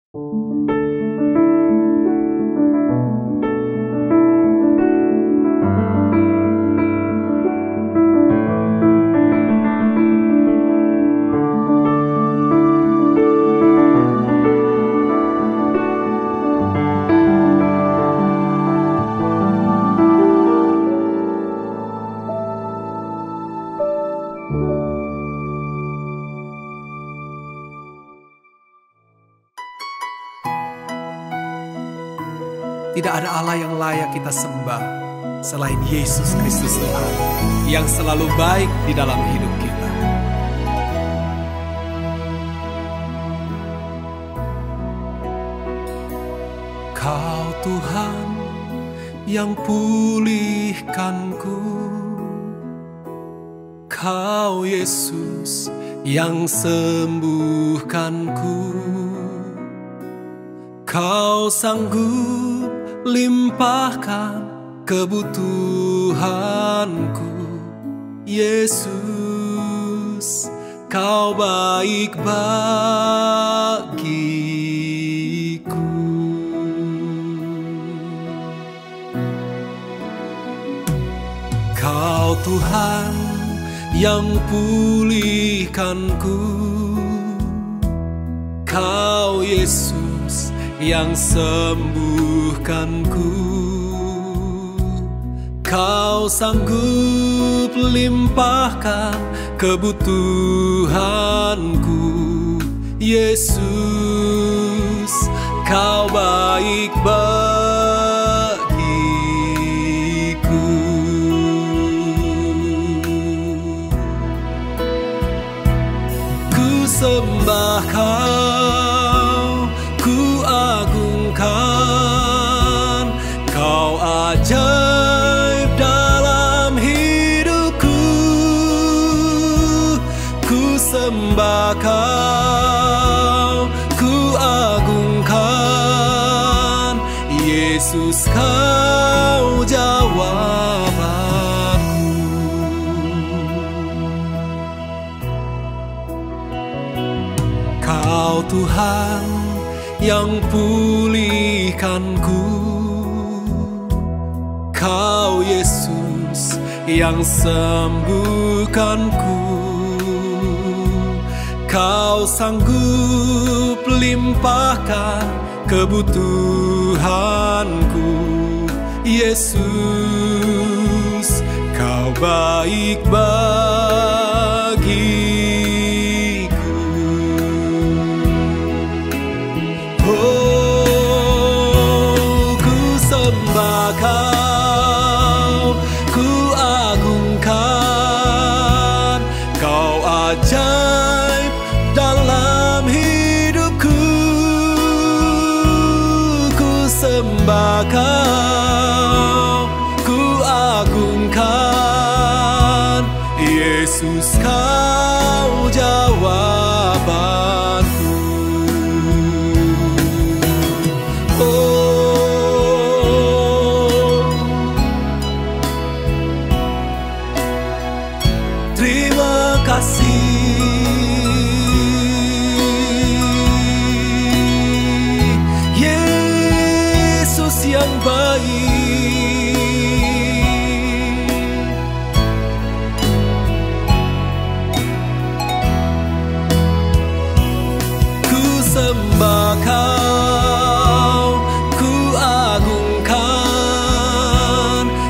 Tidak ada Allah yang layak kita sembah selain Yesus Kristus Tuhan yang selalu baik di dalam hidup kita. Kau Tuhan yang pulihkanku, Kau Yesus yang sembuhkanku, Kau sanggup limpahkan kebutuhanku. Yesus, Kau baik bagiku. Kau Tuhan yang pulihkanku, Kau Yesus yang sembuhkanku, Kau sanggup limpahkan kebutuhanku. Yesus, Kau baik bagiku. Ku sembah Kau, ku agungkan, Kau ajaib dalam hidupku. Ku sembah Kau, ku agungkan, Yesus Kau jawab aku. Kau Tuhan yang pulihkanku, Kau Yesus yang sembuhkanku, Kau sanggup limpahkan kebutuhanku. Yesus, Kau baik bagiku. Oh, ku sembah Kau, ku agungkan, Kau ajaib dalam hidupku. Ku sembah Kau, ku agungkan, Yesus Kau jawab aku. Oh, terima kasih Yesus yang baik. Ku sembah Kau, ku agungkan,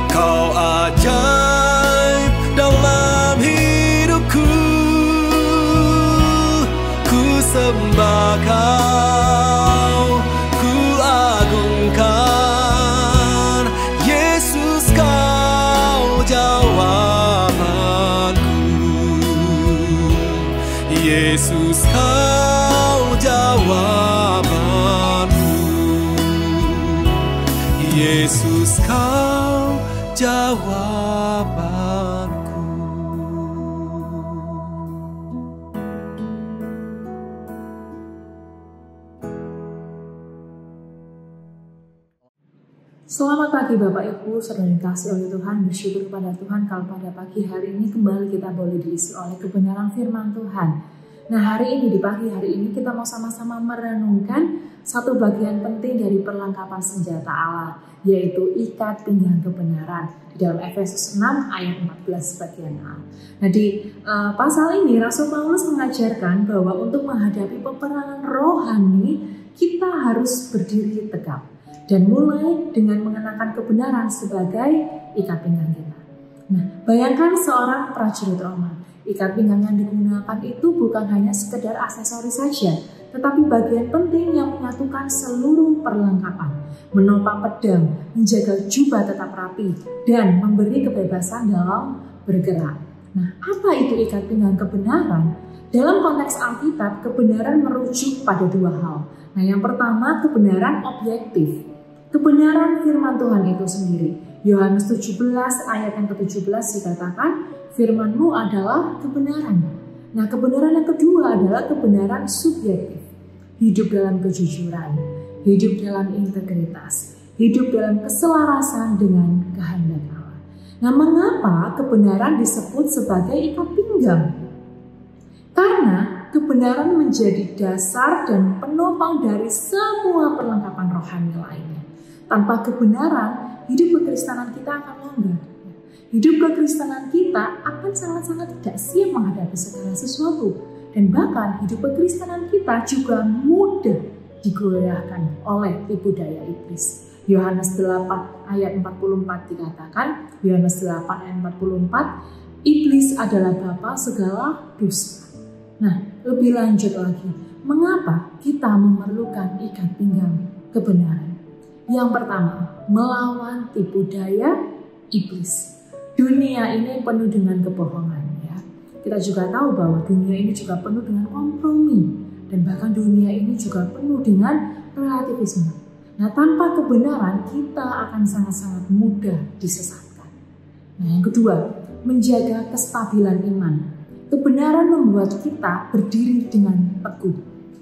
Kau ajaib dalam hidupku. Ku sembah Kau, ku agungkan, Yesus Kau jawab aku. Yesus Kau jawab aku. Yesus Kau jawab aku. Selamat pagi Bapak Ibu, saudara dikasih oleh Tuhan. Bersyukur kepada Tuhan kalau pada pagi hari ini kembali kita boleh diisi oleh kebenaran firman Tuhan. Nah, di pagi hari ini kita mau sama-sama merenungkan satu bagian penting dari perlengkapan senjata Allah, yaitu ikat pinggang kebenaran di dalam Efesus 6 ayat 14 bagian A. Nah, di pasal ini Rasul Paulus mengajarkan bahwa untuk menghadapi peperangan rohani kita harus berdiri tegap dan mulai dengan mengenakan kebenaran sebagai ikat pinggang kita. Nah, bayangkan seorang prajurit Roma. Ikat pinggang yang digunakan itu bukan hanya sekedar aksesoris saja, tetapi bagian penting yang menyatukan seluruh perlengkapan. Menopang pedang, menjaga jubah tetap rapi, dan memberi kebebasan dalam bergerak. Nah, apa itu ikat pinggang kebenaran? Dalam konteks Alkitab, kebenaran merujuk pada dua hal. Nah, yang pertama, kebenaran objektif. Kebenaran firman Tuhan itu sendiri. Yohanes 17 ayat yang ke-17 dikatakan, firman-Mu adalah kebenaran. Nah, kebenaran yang kedua adalah kebenaran subjektif. Hidup dalam kejujuran, hidup dalam integritas, hidup dalam keselarasan dengan kehendak Allah. Nah, mengapa kebenaran disebut sebagai ikat pinggang? Karena kebenaran menjadi dasar dan penopang dari semua perlengkapan rohani lainnya. Tanpa kebenaran, hidup kekristenan kita akan longgar. Hidup kekristenan kita akan sangat-sangat tidak siap menghadapi segala sesuatu. Dan bahkan hidup kekristenan kita juga mudah digoyahkan oleh tipu daya iblis. Yohanes 8 ayat 44 dikatakan, Yohanes 8 ayat 44, iblis adalah bapa segala dosa. Nah, lebih lanjut lagi, mengapa kita memerlukan ikat pinggang kebenaran? Yang pertama, melawan tipu daya iblis. Dunia ini penuh dengan kebohongan, ya. Kita juga tahu bahwa dunia ini juga penuh dengan kompromi, dan bahkan dunia ini juga penuh dengan relativisme. Nah, tanpa kebenaran kita akan sangat-sangat mudah disesatkan. Nah, yang kedua, menjaga kestabilan iman. Kebenaran membuat kita berdiri dengan teguh.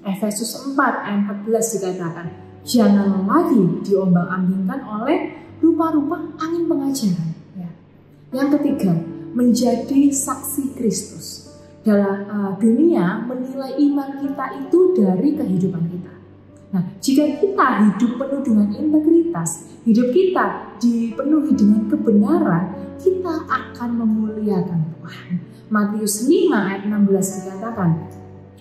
Efesus 4 ayat 14 dikatakan, jangan lagi diombang-ambingkan oleh rupa-rupa angin pengajaran. Ya. Yang ketiga, menjadi saksi Kristus. Dalam dunia menilai iman kita itu dari kehidupan kita. Nah, jika kita hidup penuh dengan integritas, hidup kita dipenuhi dengan kebenaran, kita akan memuliakan Tuhan. Matius 5 ayat 16 dikatakan,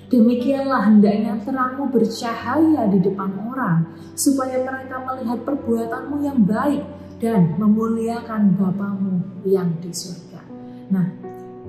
demikianlah hendaknya terangmu bercahaya di depan orang, supaya mereka melihat perbuatanmu yang baik dan memuliakan Bapamu yang di surga. Nah,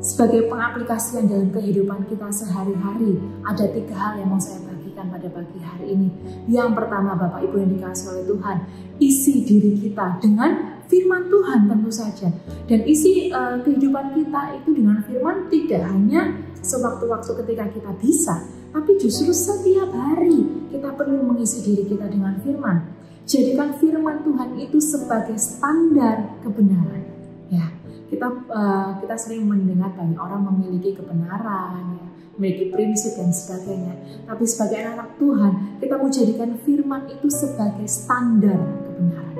sebagai pengaplikasian dalam kehidupan kita sehari-hari, ada 3 hal yang mau saya bagikan pada pagi hari ini. Yang pertama, Bapak Ibu yang dikasihi oleh Tuhan, isi diri kita dengan firman Tuhan tentu saja. Dan isi kehidupan kita itu dengan firman tidak hanya sewaktu-waktu ketika kita bisa, tapi justru setiap hari kita perlu mengisi diri kita dengan firman. Jadikan firman Tuhan itu sebagai standar kebenaran. Ya, kita sering mendengar banyak orang memiliki kebenaran, ya, memiliki prinsip dan sebagainya. Tapi sebagai anak Tuhan, kita mau jadikan firman itu sebagai standar kebenaran.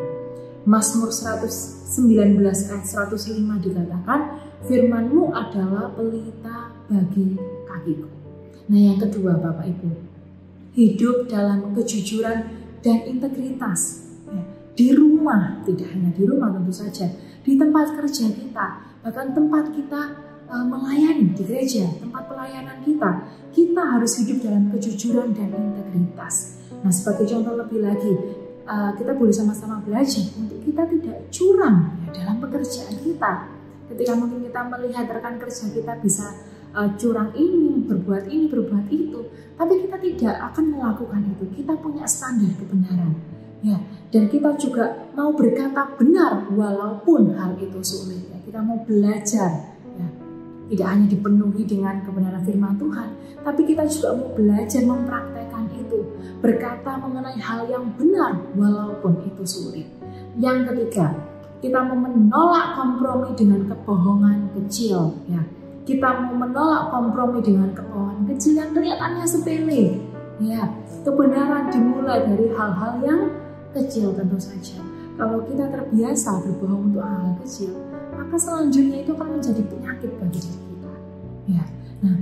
Mazmur 119 ayat 105 dikatakan, firman-Mu adalah pelita bagi kakiku. Nah, yang kedua, Bapak Ibu, hidup dalam kejujuran dan integritas. Ya, di rumah, tidak hanya di rumah tentu saja, di tempat kerja kita, bahkan tempat kita melayani di gereja, tempat pelayanan kita harus hidup dalam kejujuran dan integritas. Nah, sebagai contoh lebih lagi, kita boleh sama-sama belajar untuk kita tidak curang ya, dalam pekerjaan kita. Ketika mungkin kita melihat rekan kerja kita bisa curang ini, berbuat itu, tapi kita tidak akan melakukan itu. Kita punya standar kebenaran, ya, dan kita juga mau berkata benar walaupun hal itu sulit. Ya. Kita mau belajar, ya, tidak hanya dipenuhi dengan kebenaran firman Tuhan, tapi kita juga mau belajar mempraktekkan itu, berkata mengenai hal yang benar walaupun itu sulit. Yang ketiga, kita mau menolak kompromi dengan kebohongan kecil, ya. Kita mau menolak kompromi dengan kebohongan kecil yang kelihatannya sepele. Ya, kebenaran dimulai dari hal-hal yang kecil tentu saja. Kalau kita terbiasa berbohong untuk hal-hal kecil, maka selanjutnya itu akan menjadi penyakit bagi diri kita. Ya, nah,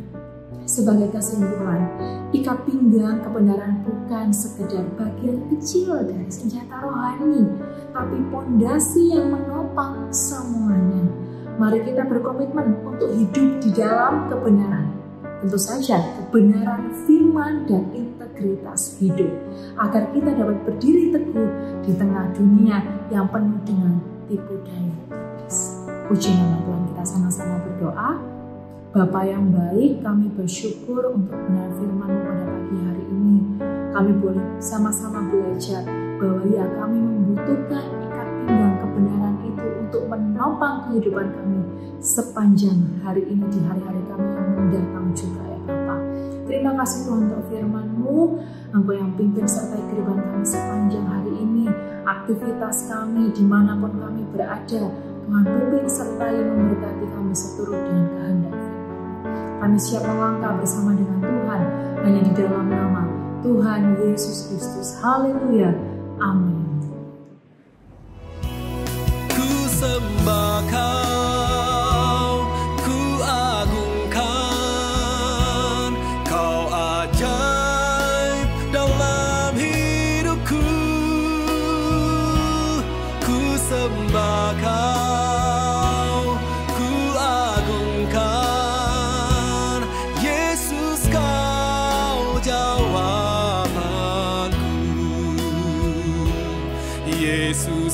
Sebagai kesimpulan, ikat pinggang kebenaran bukan sekedar bagian kecil dari senjata rohani, tapi pondasi yang menopang semuanya. Mari kita berkomitmen untuk hidup di dalam kebenaran. Tentu saja kebenaran firman dan integritas hidup, agar kita dapat berdiri teguh di tengah dunia yang penuh dengan tipu daya iblis. Puji nama Tuhan, kita sama-sama berdoa. Bapa yang baik, kami bersyukur untuk benar firman-Mu pada pagi hari ini. Kami boleh sama-sama belajar bahwa ya kami membutuhkan ikat pinggang kebenaran itu untuk menopang kehidupan kami sepanjang hari ini, di hari-hari kami yang mendatang juga ya Bapa. Terima kasih Tuhan untuk firman-Mu, Engkau yang pimpin sertai kehidupan kami sepanjang hari ini. Aktivitas kami dimanapun kami berada, Tuhan pimpin sertai memberkati kami seturut dengan kehendak. Kami siap melangkah bersama dengan Tuhan hanya di dalam nama Tuhan Yesus Kristus. Haleluya. Amin. Ku sembah Kau, ku agungkan, Kau ajaib dalam hidupku. Ku sembah Kau, ku agungkan, Yesus Kau jawabanku. Yesus